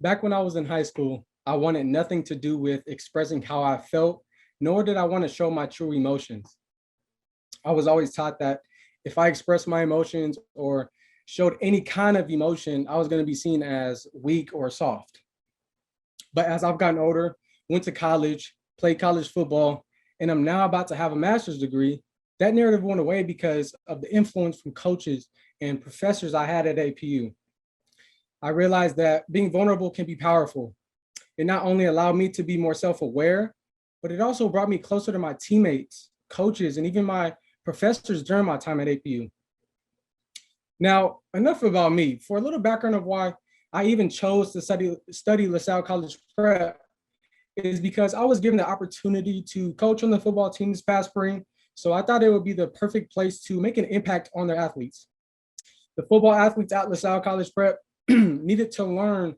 Back when I was in high school, I wanted nothing to do with expressing how I felt, nor did I want to show my true emotions. I was always taught that if I expressed my emotions or showed any kind of emotion, I was going to be seen as weak or soft. But as I've gotten older, went to college, played college football, and I'm now about to have a master's degree, that narrative went away because of the influence from coaches and professors I had at APU. I realized that being vulnerable can be powerful. It not only allowed me to be more self-aware, but it also brought me closer to my teammates, coaches, and even my professors during my time at APU. Now, enough about me. For a little background of why I even chose to study LaSalle College Prep is because I was given the opportunity to coach on the football team this past spring. So I thought it would be the perfect place to make an impact on their athletes. The football athletes at LaSalle College Prep needed to learn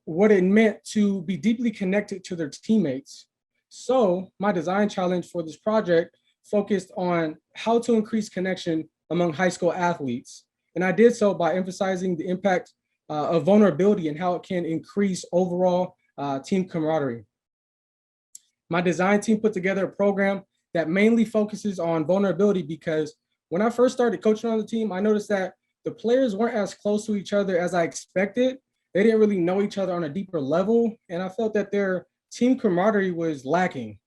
what it meant to be deeply connected to their teammates. So my design challenge for this project focused on how to increase connection among high school athletes. And I did so by emphasizing the impact of vulnerability and how it can increase overall team camaraderie. My design team put together a program that mainly focuses on vulnerability because when I first started coaching on the team, I noticed that the players weren't as close to each other as I expected. They didn't really know each other on a deeper level, and I felt that their team camaraderie was lacking.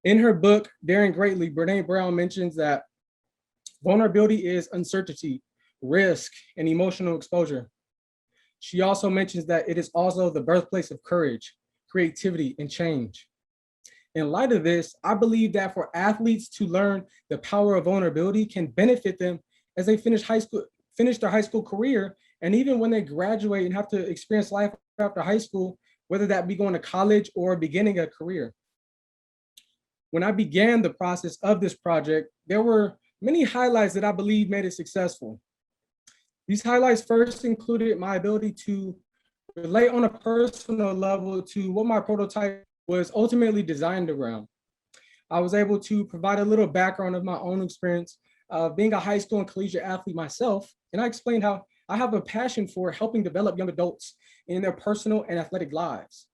In her book, Daring Greatly, Brene Brown mentions that vulnerability is uncertainty, risk, and emotional exposure. She also mentions that it is also the birthplace of courage, creativity, and change. In light of this, I believe that for athletes to learn the power of vulnerability can benefit them as they finish their high school career, and even when they graduate and have to experience life after high school, whether that be going to college or beginning a career. When I began the process of this project, there were many highlights that I believe made it successful. These highlights first included my ability to relate on a personal level to what my prototype was ultimately designed around. I was able to provide a little background of my own experience of being a high school and collegiate athlete myself, and I explained how I have a passion for helping develop young adults in their personal and athletic lives.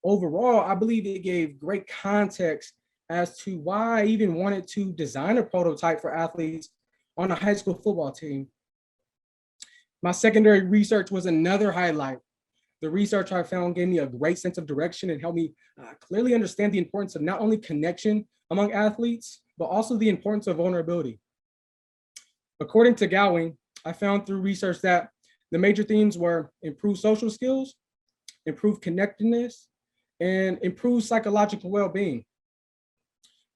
Overall, I believe it gave great context as to why I even wanted to design a prototype for athletes on a high school football team. My secondary research was another highlight. The research I found gave me a great sense of direction and helped me clearly understand the importance of not only connection among athletes, but also the importance of vulnerability. According to Gowing, I found through research that the major themes were improved social skills, improved connectedness, and improved psychological well-being.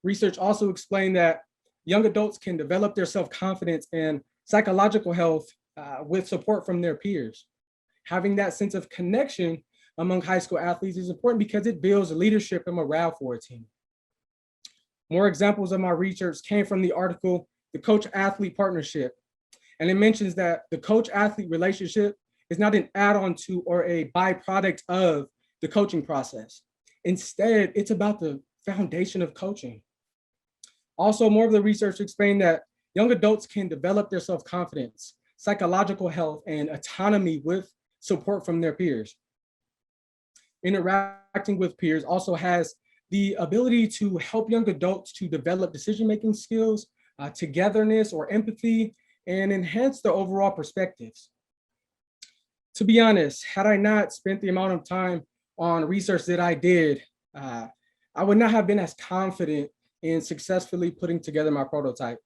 Research also explained that young adults can develop their self-confidence and psychological health with support from their peers. Having that sense of connection among high school athletes is important because it builds leadership and morale for a team. More examples of my research came from the article, The Coach-Athlete Partnership. And it mentions that the coach-athlete relationship is not an add-on to or a byproduct of the coaching process. Instead, it's about the foundation of coaching. Also, more of the research explained that young adults can develop their self-confidence, psychological health, and autonomy with support from their peers. Interacting with peers also has the ability to help young adults to develop decision-making skills, togetherness or empathy, and enhance their overall perspectives. To be honest, had I not spent the amount of time on research that I did, I would not have been as confident in successfully putting together my prototype.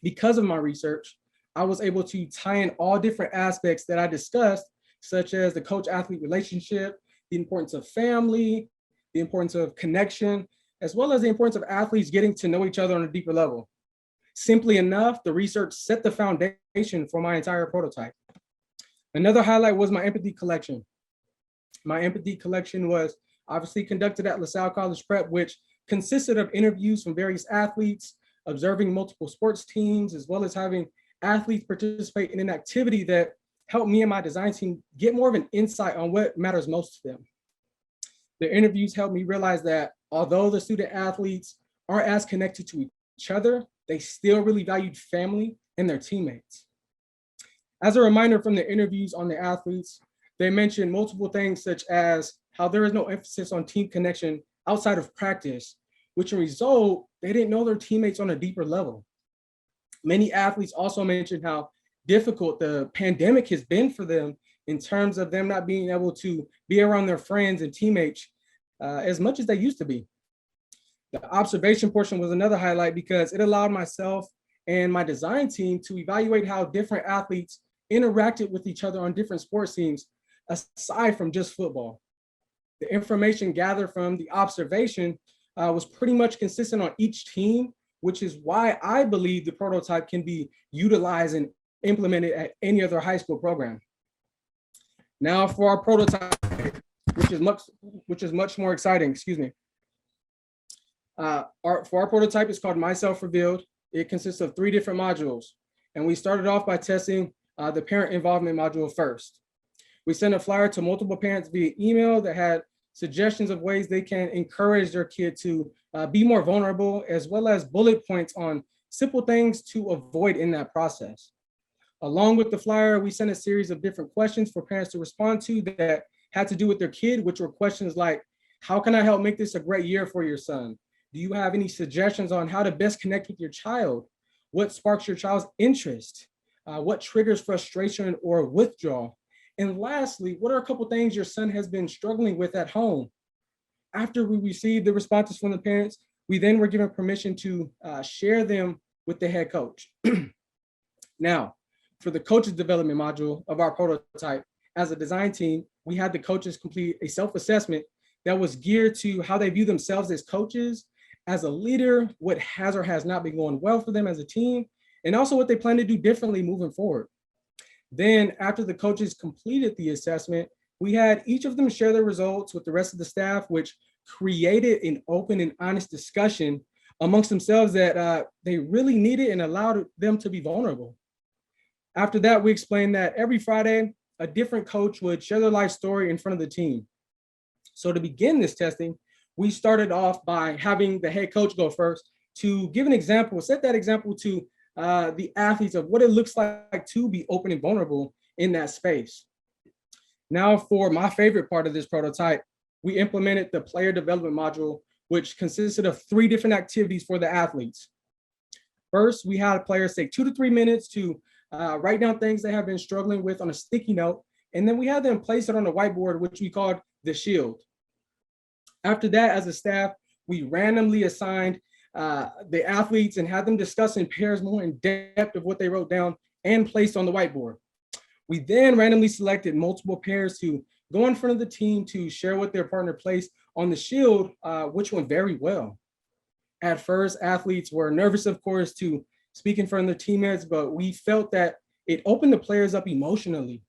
Because of my research, I was able to tie in all different aspects that I discussed, such as the coach-athlete relationship, the importance of family, the importance of connection, as well as the importance of athletes getting to know each other on a deeper level. Simply enough, the research set the foundation for my entire prototype. Another highlight was my empathy collection. My empathy collection was obviously conducted at LaSalle College Prep, which consisted of interviews from various athletes, observing multiple sports teams, as well as having athletes participate in an activity that helped me and my design team get more of an insight on what matters most to them. The interviews helped me realize that although the student athletes aren't as connected to each other, they still really valued family and their teammates. As a reminder from the interviews on the athletes, They mentioned multiple things such as how there is no emphasis on team connection outside of practice, which in result, they didn't know their teammates on a deeper level. Many athletes also mentioned how difficult the pandemic has been for them in terms of them not being able to be around their friends and teammates as much as they used to be. The observation portion was another highlight because it allowed myself and my design team to evaluate how different athletes interacted with each other on different sports teams, aside from just football. The information gathered from the observation was pretty much consistent on each team, which is why I believe the prototype can be utilized and implemented at any other high school program. Now for our prototype, which is much more exciting, excuse me. For our prototype, it's called Myself Revealed. It consists of 3 different modules. And we started off by testing the parent involvement module first. We sent a flyer to multiple parents via email that had suggestions of ways they can encourage their kid to be more vulnerable, as well as bullet points on simple things to avoid in that process. Along with the flyer, we sent a series of different questions for parents to respond to that had to do with their kid, which were questions like, how can I help make this a great year for your son? Do you have any suggestions on how to best connect with your child? What sparks your child's interest? What triggers frustration or withdrawal? And lastly, what are a couple things your son has been struggling with at home? After we received the responses from the parents, we then were given permission to share them with the head coach. Now, for the coaches development module of our prototype, as a design team, we had the coaches complete a self-assessment that was geared to how they view themselves as coaches, as a leader, what has or has not been going well for them as a team, and also what they plan to do differently moving forward. Then after the coaches completed the assessment, we had each of them share their results with the rest of the staff, which created an open and honest discussion amongst themselves that they really needed and allowed them to be vulnerable. After that, we explained that every Friday, a different coach would share their life story in front of the team. So to begin this testing, we started off by having the head coach go first to give an example, set that example to the athletes of what it looks like to be open and vulnerable in that space. Now for my favorite part of this prototype, we implemented the player development module, which consisted of 3 different activities for the athletes. First, we had players take 2 to 3 minutes to write down things they have been struggling with on a sticky note, and then we had them place it on a whiteboard, which we called the shield. After that, as a staff, we randomly assigned the athletes and had them discuss in pairs more in depth of what they wrote down and placed on the whiteboard. We then randomly selected multiple pairs to go in front of the team to share what their partner placed on the shield, which went very well. At first, athletes were nervous, of course, to speak in front of their teammates, but we felt that it opened the players up emotionally.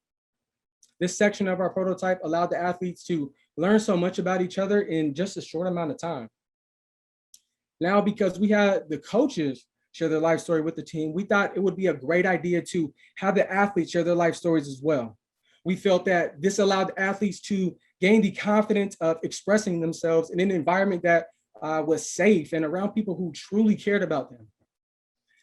This section of our prototype allowed the athletes to learn so much about each other in just a short amount of time. Now, because we had the coaches share their life story with the team, we thought it would be a great idea to have the athletes share their life stories as well. We felt that this allowed the athletes to gain the confidence of expressing themselves in an environment that was safe and around people who truly cared about them.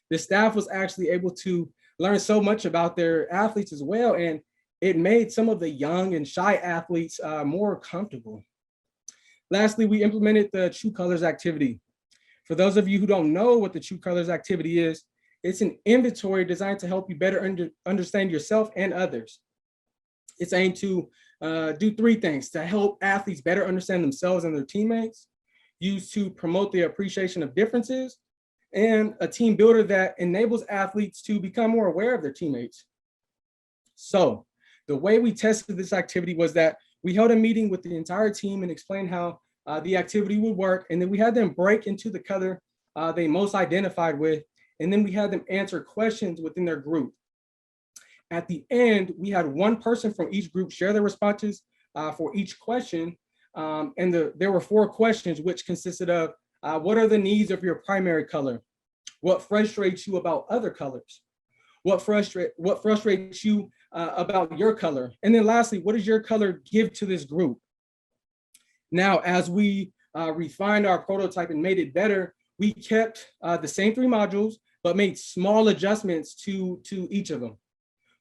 The staff was actually able to learn so much about their athletes as well, and it made some of the young and shy athletes more comfortable. Lastly, we implemented the True Colors activity. For those of you who don't know what the True Colors activity is, it's an inventory designed to help you better understand yourself and others. It's aimed to do 3 things: to help athletes better understand themselves and their teammates, used to promote the appreciation of differences, and a team builder that enables athletes to become more aware of their teammates. So the way we tested this activity was that we held a meeting with the entire team and explained how the activity would work. And then we had them break into the color they most identified with. And then we had them answer questions within their group. At the end, we had one person from each group share their responses for each question. And there were 4 questions, which consisted of what are the needs of your primary color? What frustrates you about other colors? What frustrates you about your color? And then lastly, what does your color give to this group? Now, as we refined our prototype and made it better, we kept the same 3 modules, but made small adjustments to each of them.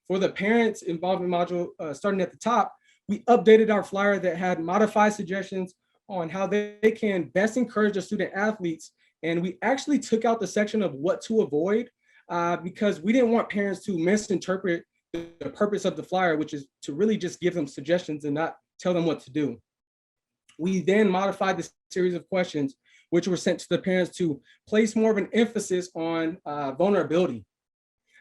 For the parents involvement module, starting at the top, We updated our flyer that had modified suggestions on how they can best encourage the student athletes. And we actually took out the section of what to avoid because we didn't want parents to misinterpret the purpose of the flyer, which is to really just give them suggestions and not tell them what to do. We then modified the series of questions, which were sent to the parents to place more of an emphasis on vulnerability.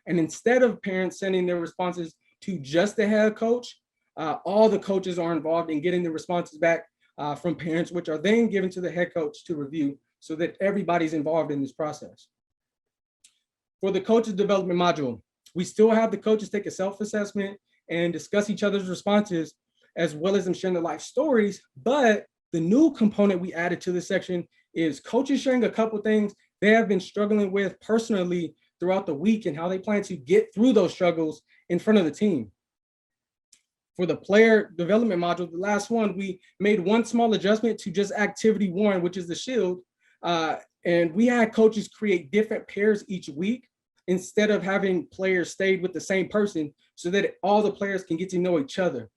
And instead of parents sending their responses to just the head coach, all the coaches are involved in getting the responses back from parents, which are then given to the head coach to review so that everybody's involved in this process. For the coaches development module, we still have the coaches take a self-assessment and discuss each other's responses, as well as them sharing their life stories. But the new component we added to this section is coaches sharing a couple things they have been struggling with personally throughout the week and how they plan to get through those struggles in front of the team. For the player development module, the last one, we made one small adjustment to just activity 1, which is the shield. And we had coaches create different pairs each week instead of having players stayed with the same person so that all the players can get to know each other.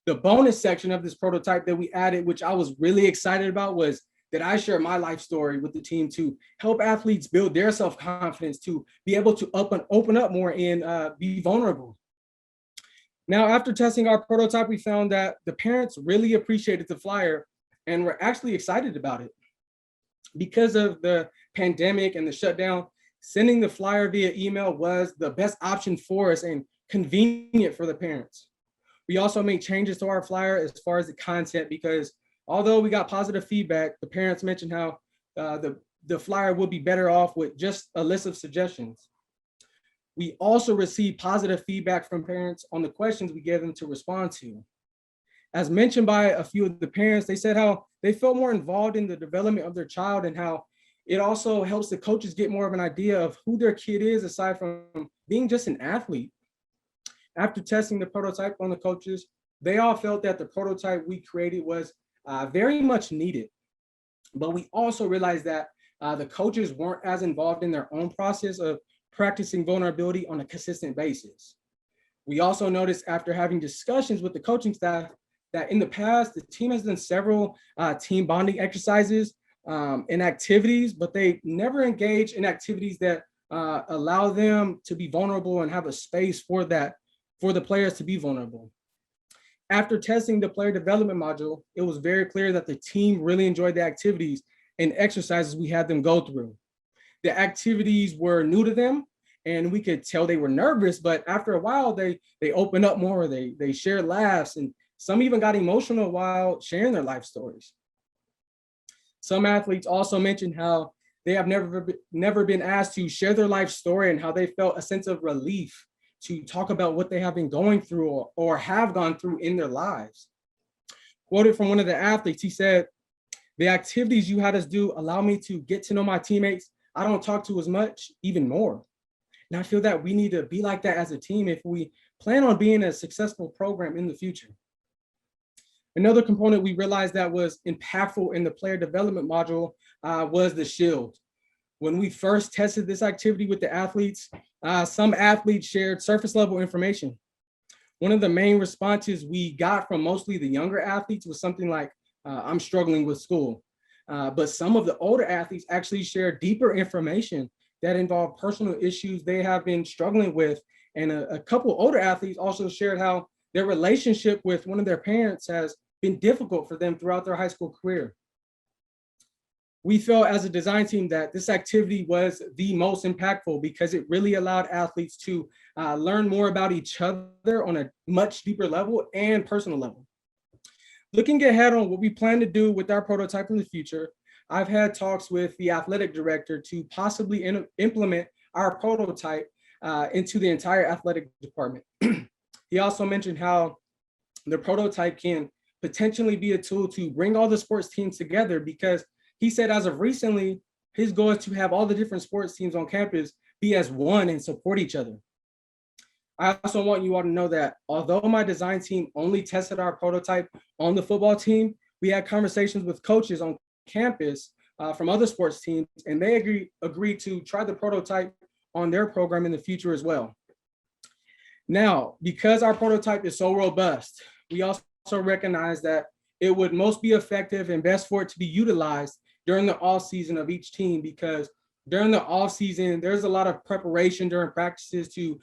The bonus section of this prototype that we added, which I was really excited about, was that I share my life story with the team to help athletes build their self-confidence, to be able to open up more and be vulnerable. Now, after testing our prototype, we found that the parents really appreciated the flyer and were actually excited about it. Because of the pandemic and the shutdown, sending the flyer via email was the best option for us and convenient for the parents. We also made changes to our flyer as far as the content because although we got positive feedback, the parents mentioned how the flyer would be better off with just a list of suggestions. We also received positive feedback from parents on the questions we gave them to respond to. As mentioned by a few of the parents, they said how they felt more involved in the development of their child and how it also helps the coaches get more of an idea of who their kid is aside from being just an athlete. After testing the prototype on the coaches, they all felt that the prototype we created was very much needed. But we also realized that the coaches weren't as involved in their own process of practicing vulnerability on a consistent basis. We also noticed after having discussions with the coaching staff that in the past, the team has done several team bonding exercises and activities, but they never engage in activities that allow them to be vulnerable and have a space for that, for the players to be vulnerable. After testing the player development module, it was very clear that the team really enjoyed the activities and exercises we had them go through. The activities were new to them and we could tell they were nervous, but after a while, they opened up more, they shared laughs, and some even got emotional while sharing their life stories. Some athletes also mentioned how they have never been asked to share their life story and how they felt a sense of relief to talk about what they have been going through or have gone through in their lives. Quoted from one of the athletes, he said, "The activities you had us do allow me to get to know my teammates I don't talk to as much, even more. And I feel that we need to be like that as a team if we plan on being a successful program in the future." Another component we realized that was impactful in the player development module was the shield. When we first tested this activity with the athletes, some athletes shared surface level information. One of the main responses we got from mostly the younger athletes was something like, "I'm struggling with school." But some of the older athletes actually shared deeper information that involved personal issues they have been struggling with. And a couple older athletes also shared how their relationship with one of their parents has been difficult for them throughout their high school career. We felt as a design team that this activity was the most impactful because it really allowed athletes to learn more about each other on a much deeper level and personal level. Looking ahead on what we plan to do with our prototype in the future, I've had talks with the athletic director to possibly implement our prototype into the entire athletic department. He also mentioned how the prototype can potentially be a tool to bring all the sports teams together because he said as of recently, his goal is to have all the different sports teams on campus be as one and support each other. I also want you all to know that although my design team only tested our prototype on the football team, we had conversations with coaches on campus from other sports teams, and they agreed to try the prototype on their program in the future as well. Now, because our prototype is so robust, we also recognize that it would most be effective and best for it to be utilized during the off season of each team, because during the off season, there's a lot of preparation during practices to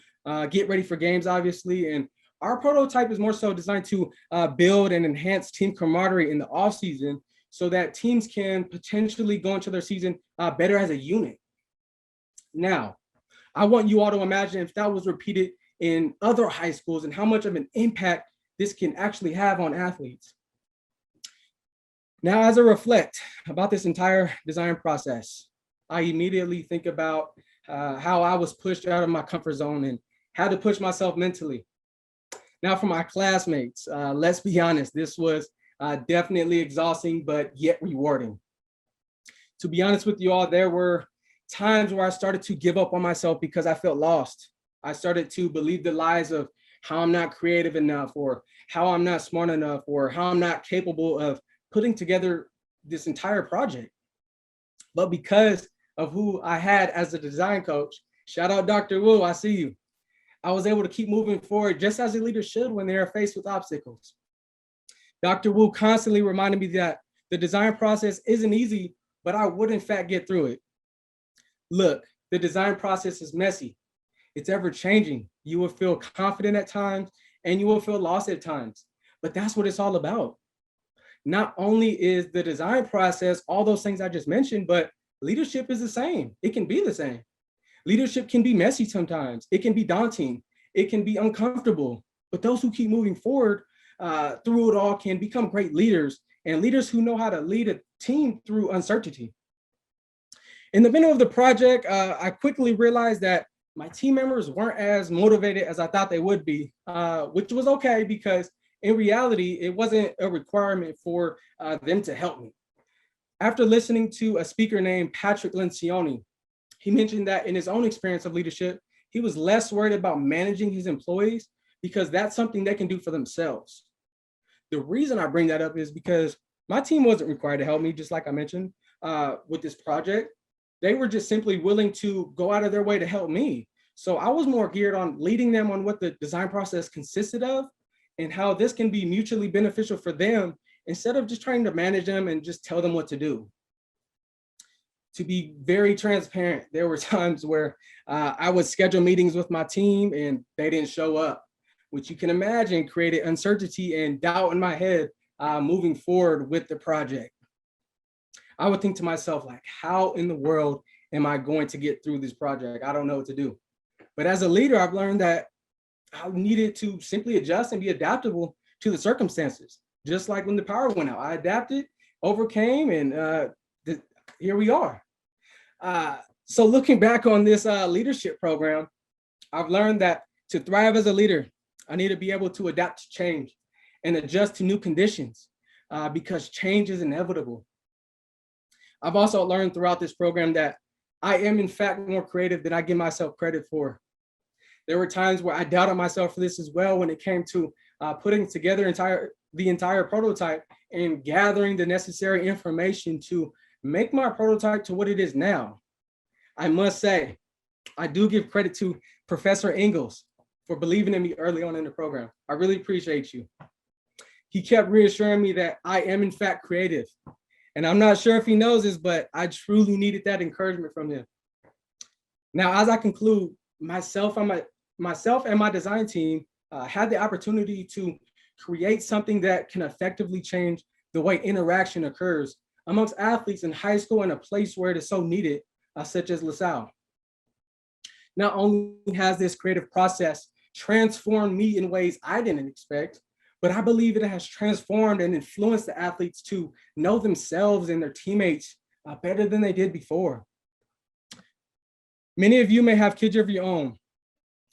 get ready for games, obviously. And our prototype is more so designed to build and enhance team camaraderie in the off season so that teams can potentially go into their season better as a unit. Now, I want you all to imagine if that was repeated in other high schools and how much of an impact this can actually have on athletes. Now, as I reflect about this entire design process, I immediately think about how I was pushed out of my comfort zone and had to push myself mentally. Now, for my classmates, let's be honest, this was definitely exhausting, but yet rewarding. To be honest with you all, there were times where I started to give up on myself because I felt lost. I started to believe the lies of how I'm not creative enough, or how I'm not smart enough, or how I'm not capable of putting together this entire project. But because of who I had as a design coach, shout out Dr. Wu, I see you, I was able to keep moving forward just as a leader should when they are faced with obstacles. Dr. Wu constantly reminded me that the design process isn't easy, but I would in fact get through it. Look, the design process is messy. It's ever changing. You will feel confident at times and you will feel lost at times, but that's what it's all about. Not only is the design process all those things I just mentioned, but leadership is the same. It can be the same. Leadership can be messy sometimes. It can be daunting. It can be uncomfortable, but those who keep moving forward through it all can become great leaders, and leaders who know how to lead a team through uncertainty. In the middle of the project, I quickly realized that my team members weren't as motivated as I thought they would be, which was okay because in reality, it wasn't a requirement for them to help me. After listening to a speaker named Patrick Lencioni, he mentioned that in his own experience of leadership, he was less worried about managing his employees because that's something they can do for themselves. The reason I bring that up is because my team wasn't required to help me, just like I mentioned with this project. They were just simply willing to go out of their way to help me. So I was more geared on leading them on what the design process consisted of and how this can be mutually beneficial for them instead of just trying to manage them and just tell them what to do. To be very transparent, there were times where I would schedule meetings with my team and they didn't show up, which you can imagine created uncertainty and doubt in my head moving forward with the project. I would think to myself, like, how in the world am I going to get through this project? I don't know what to do. But as a leader, I've learned that I needed to simply adjust and be adaptable to the circumstances. Just like when the power went out, I adapted, overcame, and here we are. So looking back on this leadership program, I've learned that to thrive as a leader, I need to be able to adapt to change and adjust to new conditions because change is inevitable. I've also learned throughout this program that I am in fact more creative than I give myself credit for. There were times where I doubted myself for this as well when it came to putting together the entire prototype and gathering the necessary information to make my prototype to what it is now. I must say, I do give credit to Professor Ingalls for believing in me early on in the program. I really appreciate you. He kept reassuring me that I am in fact creative. And I'm not sure if he knows this, but I truly needed that encouragement from him. Now, as I conclude, myself and my design team had the opportunity to create something that can effectively change the way interaction occurs amongst athletes in high school in a place where it is so needed, such as Lavell. Not only has this creative process transformed me in ways I didn't expect, but I believe it has transformed and influenced the athletes to know themselves and their teammates better than they did before. Many of you may have kids of your own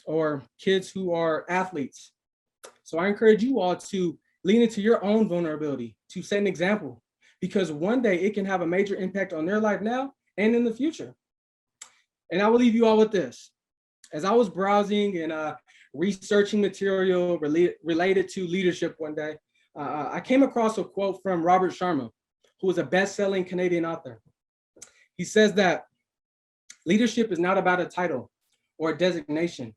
or kids who are athletes. So I encourage you all to lean into your own vulnerability, to set an example, because one day it can have a major impact on their life now and in the future. And I will leave you all with this. As I was browsing and researching material related to leadership one day, I came across a quote from Robert Sharma, who is a best-selling Canadian author. He says that leadership is not about a title or a designation.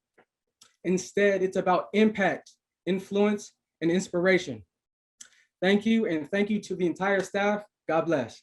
Instead, it's about impact, influence, and inspiration. Thank you, and thank you to the entire staff. God bless.